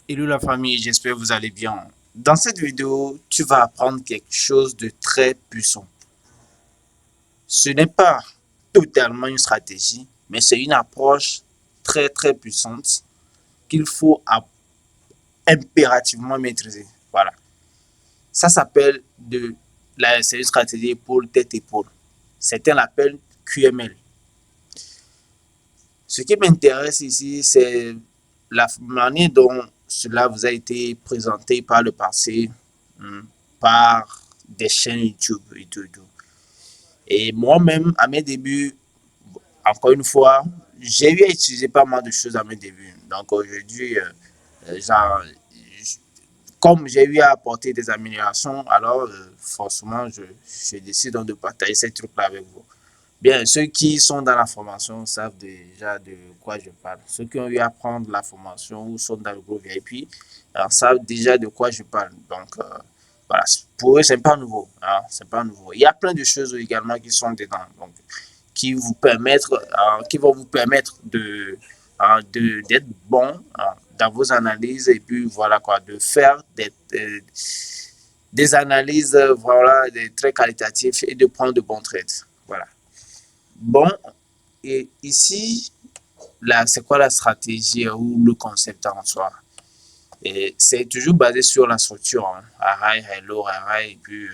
Hello la famille, j'espère que vous allez bien. Dans cette vidéo, tu vas apprendre quelque chose de très puissant. Ce n'est pas totalement une stratégie, mais c'est une approche très puissante qu'il faut impérativement maîtriser. Voilà. Ça s'appelle c'est une stratégie épaule tête épaule. Certains l'appellent QML. Ce qui m'intéresse ici, c'est la manière dont cela vous a été présenté par le passé, par des chaînes YouTube et tout. Et moi-même, à mes débuts, encore une fois, j'ai eu à utiliser pas mal de choses à mes débuts. Donc aujourd'hui, genre, comme j'ai eu à apporter des améliorations, alors forcément, je décide donc de partager ces trucs-là avec vous. Bien, ceux qui sont dans la formation savent déjà de quoi je parle. Ceux qui ont eu à prendre la formation ou sont dans le groupe VIP savent déjà de quoi je parle. Donc, voilà, pour eux, c'est pas nouveau. Hein, c'est pas nouveau. Il y a plein de choses également qui sont dedans, donc, qui vont vous permettre d'être bon dans vos analyses et puis voilà quoi, de faire des analyses voilà, très qualitatives et de prendre de bons trades. Voilà. Bon, et ici, là, c'est quoi la stratégie ou le concept en soi? Et c'est toujours basé sur la structure, hein. High, hello, high, et puis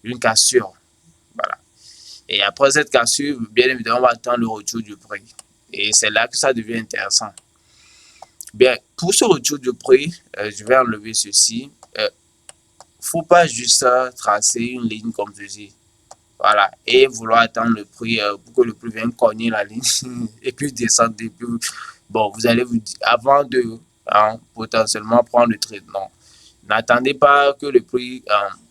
une cassure. Voilà. Et après cette cassure, bien évidemment, on va attendre le retour du prix. Et c'est là que ça devient intéressant. Bien, pour ce retour du prix, je vais enlever ceci. Faut pas juste tracer une ligne comme ceci. Voilà. Et vouloir attendre le prix pour que le prix vienne cogner la ligne et puis descendre. Et puis, bon, vous allez vous dire, avant de potentiellement prendre le trade, non. N'attendez pas que le prix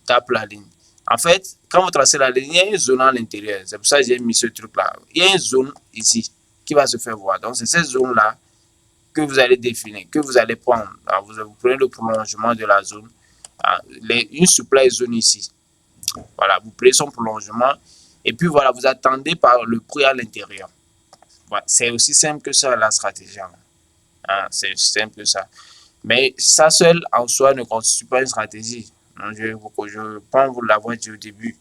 tape la ligne. En fait, quand vous tracez la ligne, il y a une zone à l'intérieur. C'est pour ça que j'ai mis ce truc-là. Il y a une zone ici qui va se faire voir. Donc, c'est cette zone-là que vous allez définir, que vous allez prendre. Alors, vous prenez le prolongement de la zone. Une supply zone ici. Voilà, vous prenez son prolongement et puis voilà, vous attendez par le prix à l'intérieur. Voilà, c'est aussi simple que ça la stratégie. Hein, c'est aussi simple que ça. Mais ça seul en soi ne constitue pas une stratégie. Je pense vous l'avoir dit au début.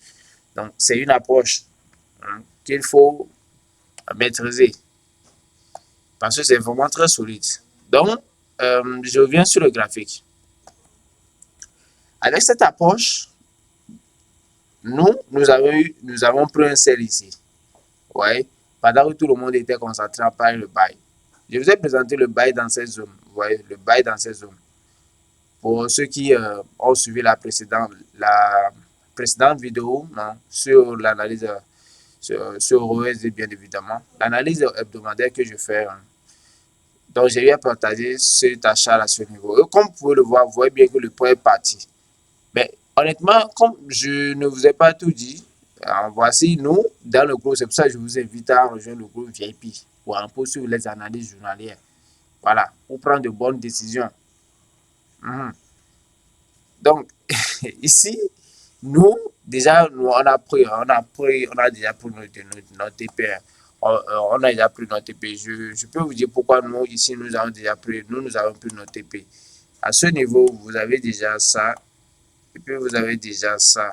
Donc c'est une approche qu'il faut maîtriser parce que c'est vraiment très solide. Donc je reviens sur le graphique. Avec cette approche, nous avons pris un sel ici. Ouais, pendant que tout le monde était concentré à parler le bail. Je vous ai présenté le bail dans ces zones. Vous voyez, le bail dans ces zones. Pour ceux qui ont suivi la précédente vidéo sur l'analyse sur OSD, bien évidemment, l'analyse hebdomadaire que je fais. Donc, j'ai eu à partager cet achat à ce niveau. Et comme vous pouvez le voir, vous voyez bien que le point est parti. Mais honnêtement, comme je ne vous ai pas tout dit, voici nous dans le groupe. C'est pour ça que je vous invite à rejoindre le groupe VIP pour un peu sur les analyses journalières. Voilà, pour prendre de bonnes décisions. Mhm. Donc, ici, nous, déjà, on a déjà pris notre TP. On a déjà pris notre TP. Je peux vous dire pourquoi nous, ici, nous avons pris notre TP. À ce niveau, vous avez déjà ça. Et puis, vous avez déjà ça.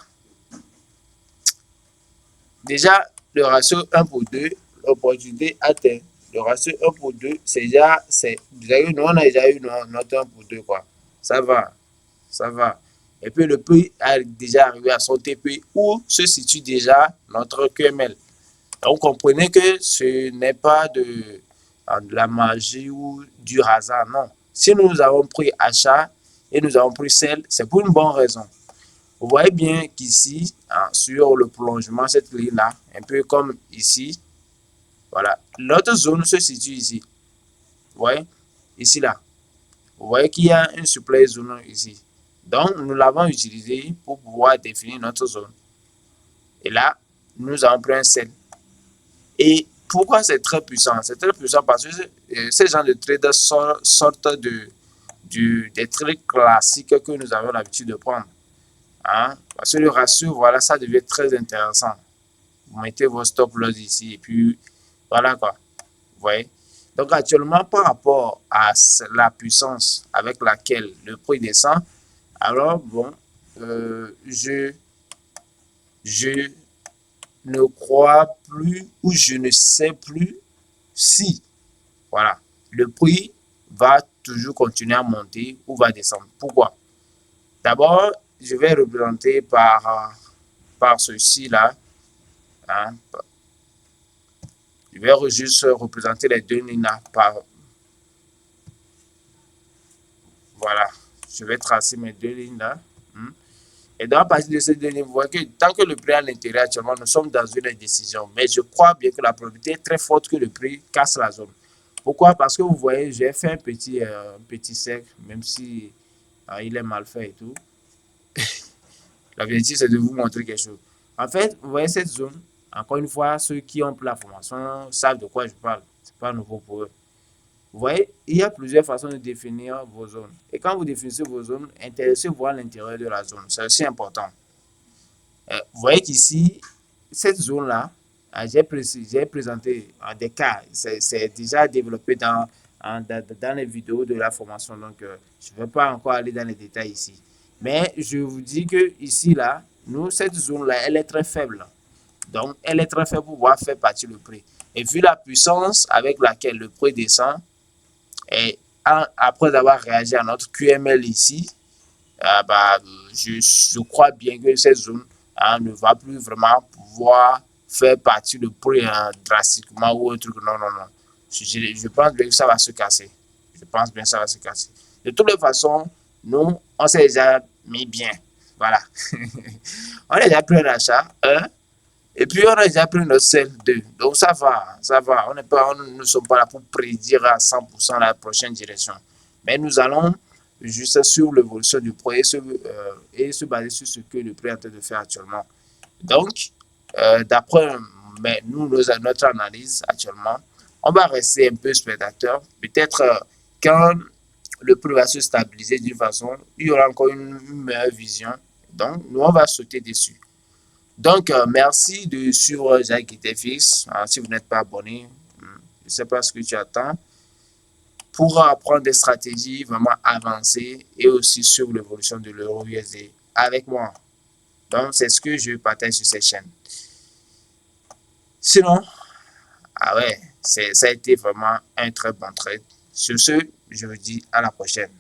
Déjà, le ratio 1 pour 2, l'opportunité atteint. Le ratio 1 pour 2, nous, on a déjà eu notre 1 pour 2, quoi. Ça va, ça va. Et puis, le prix a déjà arrivé à son TP où se situe déjà notre QML. Donc, comprenez que ce n'est pas de la magie ou du hasard, non. Si nous avons pris achat et nous avons pris sell, c'est pour une bonne raison. Vous voyez bien qu'ici, sur le prolongement, cette ligne-là, un peu comme ici, voilà, l'autre zone se situe ici. Vous voyez, ici, là. Vous voyez qu'il y a une supply zone ici. Donc, nous l'avons utilisé pour pouvoir définir notre zone. Et là, nous avons pris un sel. Et pourquoi c'est très puissant? C'est très puissant parce que ces gens de traders sortent des trades classiques que nous avons l'habitude de prendre. Hein? Parce que le ratio, voilà, ça devient très intéressant. Vous mettez vos stop loss ici et puis voilà quoi. Vous voyez. Donc actuellement, par rapport à la puissance avec laquelle le prix descend, alors bon, je ne crois plus ou je ne sais plus si, voilà, le prix va toujours continuer à monter ou va descendre. Pourquoi? D'abord, je vais représenter par ceci-là. Hein, je vais juste représenter les deux lignes là. Voilà, je vais tracer mes deux lignes là. Et dans la partie de ces deux lignes, vous voyez que tant que le prix est à l'intérieur actuellement, nous sommes dans une indécision. Mais je crois bien que la probabilité est très forte que le prix casse la zone. Pourquoi? Parce que vous voyez, j'ai fait un petit cercle, même si il est mal fait et tout. L'objectif, c'est de vous montrer quelque chose. En fait, vous voyez cette zone, encore une fois, ceux qui ont pris la formation savent de quoi je parle. Ce n'est pas nouveau pour eux. Vous voyez, il y a plusieurs façons de définir vos zones. Et quand vous définissez vos zones, intéressez-vous à l'intérieur de la zone. C'est aussi important. Vous voyez qu'ici, cette zone-là, j'ai présenté des cas. C'est déjà développé dans les vidéos de la formation. Donc, je ne vais pas encore aller dans les détails ici. Mais je vous dis que ici, là, nous, cette zone-là, elle est très faible. Donc, elle est très faible pour pouvoir faire partir le prix. Et vu la puissance avec laquelle le prix descend, et après avoir réagi à notre QML ici, je crois bien que cette zone ne va plus vraiment pouvoir faire partie de prix drastiquement ou un truc. Non, non, non. Je pense bien que ça va se casser. Je pense bien que ça va se casser. De toutes les façons, nous, on s'est déjà mis bien. Voilà. On a déjà pris un achat, et puis on a déjà pris notre sel 2. Donc ça va, ça va. On ne sommes pas là pour prédire à 100% la prochaine direction. Mais nous allons juste sur l'évolution du prix et se baser sur ce que le prix est en train de faire actuellement. Donc, d'après nous, notre analyse actuellement, on va rester un peu spectateur. Peut-être quand le prix va se stabiliser d'une façon, il y aura encore une meilleure vision. Donc, nous, on va sauter dessus. Donc, merci de suivre Jacques Guitefix. Si vous n'êtes pas abonné, je ne sais pas ce que tu attends pour apprendre des stratégies vraiment avancées et aussi sur l'évolution de l'euro USD avec moi. Donc, c'est ce que je partage sur cette chaîne. Sinon, ah ouais, ça a été vraiment un très bon trade. Sur ce, je vous dis à la prochaine.